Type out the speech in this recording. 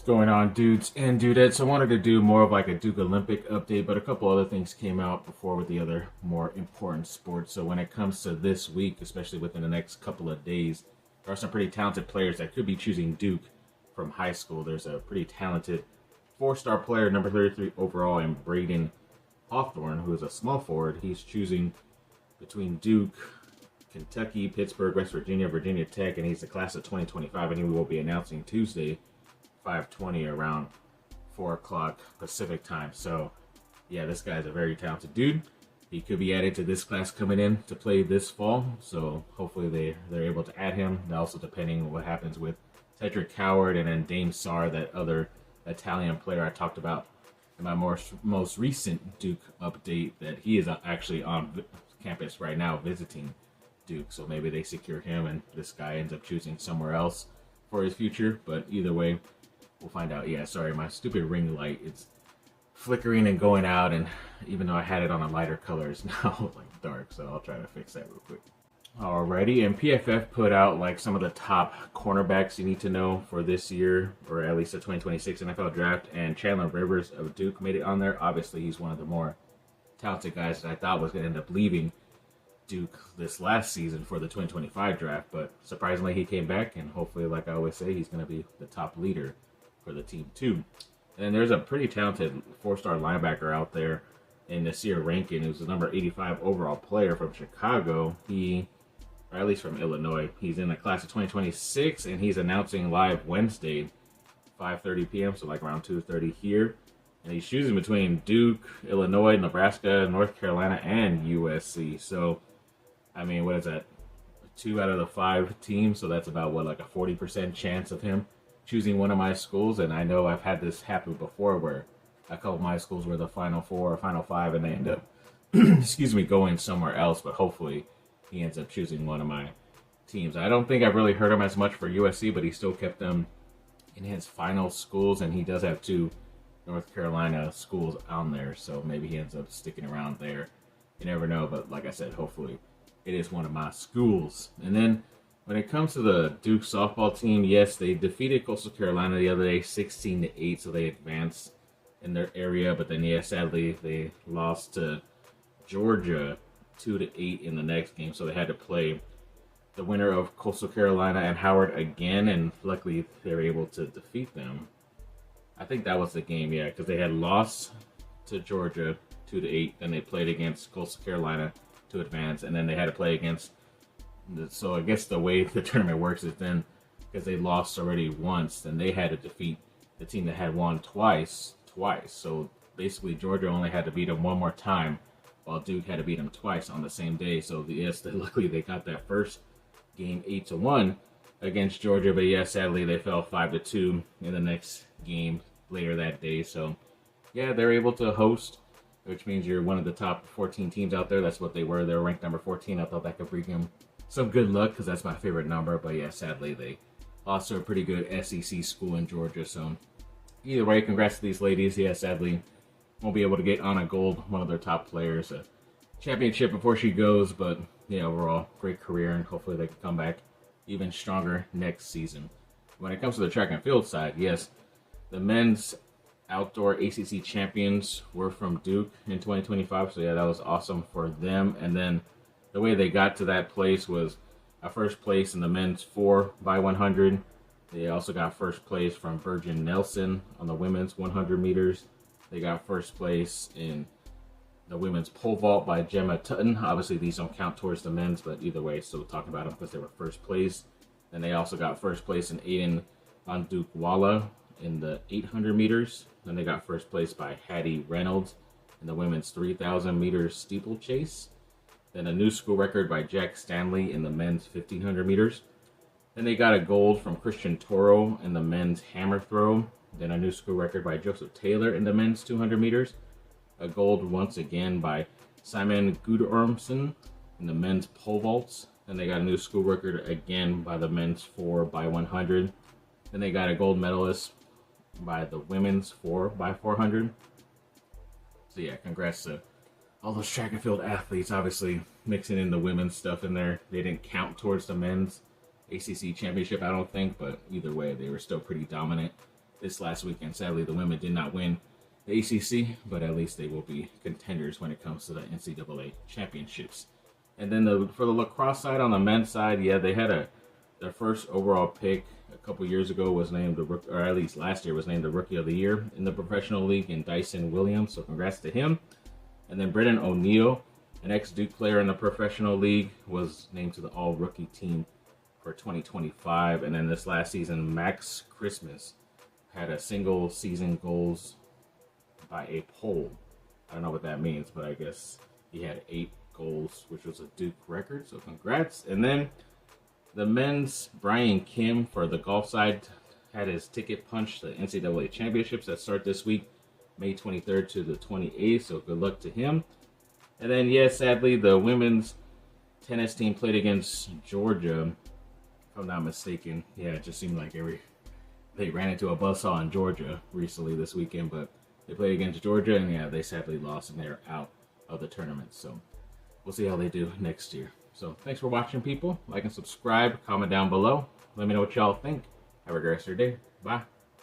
What's going on, dudes and dudettes? I wanted to do more of like a Duke Olympic update, but a couple other things came out before with the other more important sports. So when it comes to this week, especially within the next couple of days, there are some pretty talented players that could be choosing Duke from high school. There's a pretty talented four-star player, number 33 overall, in Braden Hawthorne, who is a small forward. He's choosing between Duke, Kentucky, Pittsburgh, West Virginia, Virginia Tech, and he's the class of 2025, and he will be announcing Tuesday, 5:20 around 4 o'clock Pacific time. So, yeah, this guy's a very talented dude. He could be added to this class coming in to play this fall. So hopefully they're able to add him. And also depending on what happens with Cedric Coward and then Dame Sarr, that other Italian player I talked about in my most recent Duke update, that he is actually on campus right now visiting Duke. So maybe they secure him and this guy ends up choosing somewhere else for his future. But either way, we'll find out. Yeah, sorry, my stupid ring light, it's flickering and going out, and even though I had it on a lighter color, it's now like dark, so I'll try to fix that real quick. Alrighty, and PFF put out like some of the top cornerbacks you need to know for this year, or at least the 2026 NFL draft, and Chandler Rivers of Duke made it on there. Obviously, he's one of the more talented guys that I thought was going to end up leaving Duke this last season for the 2025 draft, but surprisingly he came back, and hopefully, like I always say, he's going to be the top leader for the team too. And there's a pretty talented four-star linebacker out there in Nasir Rankin, who's the number 85 overall player from Chicago. Or at least from Illinois. He's in the class of 2026, and he's announcing live Wednesday, 5:30 p.m., so like around 2:30 here. And he's choosing between Duke, Illinois, Nebraska, North Carolina, and USC. So, I mean, what is that? 2 out of the 5 teams, so that's about, like a 40% chance of him choosing one of my schools. And I know I've had this happen before where a couple of my schools were the Final 4 or Final 5, and they end up, going somewhere else. But hopefully he ends up choosing one of my teams. I don't think I've really heard him as much for USC, but he still kept them in his final schools, and he does have 2 North Carolina schools on there, so maybe he ends up sticking around there. You never know, but like I said, hopefully it is one of my schools. And then when it comes to the Duke softball team, yes, they defeated Coastal Carolina the other day, 16-8, so they advanced in their area. But then, yeah, sadly, they lost to Georgia 2-8 in the next game, so they had to play the winner of Coastal Carolina and Howard again, and luckily they were able to defeat them. I think that was the game, yeah, because they had lost to Georgia 2-8, then they played against Coastal Carolina to advance, and then they had to play against. So I guess the way the tournament works is then, because they lost already once, then they had to defeat the team that had won twice. So basically Georgia only had to beat them one more time, while Duke had to beat them twice on the same day. So yes, luckily they got that first game 8-1 against Georgia, but yeah, sadly they fell 5-2 in the next game later that day. So yeah, they're able to host, which means you're one of the top 14 teams out there. That's what they were. They were ranked number 14. I thought that could bring them some good luck, because that's my favorite number. But yeah, sadly they lost to a pretty good SEC school in Georgia. So either way, congrats to these ladies. Yeah, sadly won't be able to get Anna Gold, one of their top players, a championship before she goes. But yeah, overall great career, and hopefully they can come back even stronger next season. When it comes to the track and field side, yes, the men's outdoor ACC champions were from Duke in 2025. So yeah, that was awesome for them. And then the way they got to that place was a first place in the men's 4x100. They also got first place from Virgin Nelson on the women's 100 meters. They got first place in the women's pole vault by Gemma Tutton. Obviously, these don't count towards the men's, but either way, still talk about them because they were first place. And they also got first place in Aiden Bandukwala in the 800 meters. Then they got first place by Hattie Reynolds in the women's 3,000 meters steeplechase. Then a new school record by Jack Stanley in the men's 1,500 meters. Then they got a gold from Christian Toro in the men's hammer throw. Then a new school record by Joseph Taylor in the men's 200 meters. A gold once again by Simon Gudormsen in the men's pole vaults. Then they got a new school record again by the men's 4x100. Then they got a gold medalist by the women's 4x400. So yeah, congrats to all those track and field athletes. Obviously mixing in the women's stuff in there. They didn't count towards the men's ACC championship, I don't think, but either way, they were still pretty dominant this last weekend. Sadly, the women did not win the ACC, but at least they will be contenders when it comes to the NCAA championships. And then for the lacrosse side, on the men's side, yeah, they had their first overall pick a couple years ago was named or at least last year was named the Rookie of the Year in the professional league in Dyson Williams. So congrats to him. And then Brendan O'Neill, an ex-Duke player in the professional league, was named to the All-Rookie team for 2025. And then this last season, Max Christmas had a single season goals by a poll. I don't know what that means, but I guess he had 8 goals, which was a Duke record. So congrats. And then the men's Brian Kim for the golf side had his ticket punched to the NCAA championships that start this week, May 23rd to the 28th. So good luck to him. And then, yeah, sadly, the women's tennis team played against Georgia, if I'm not mistaken. Yeah, it just seemed like they ran into a buzzsaw in Georgia recently this weekend, but they played against Georgia, and yeah, they sadly lost, and they're out of the tournament. So we'll see how they do next year. So thanks for watching, people. Like and subscribe. Comment down below. Let me know what y'all think. Have a great rest of your day. Bye.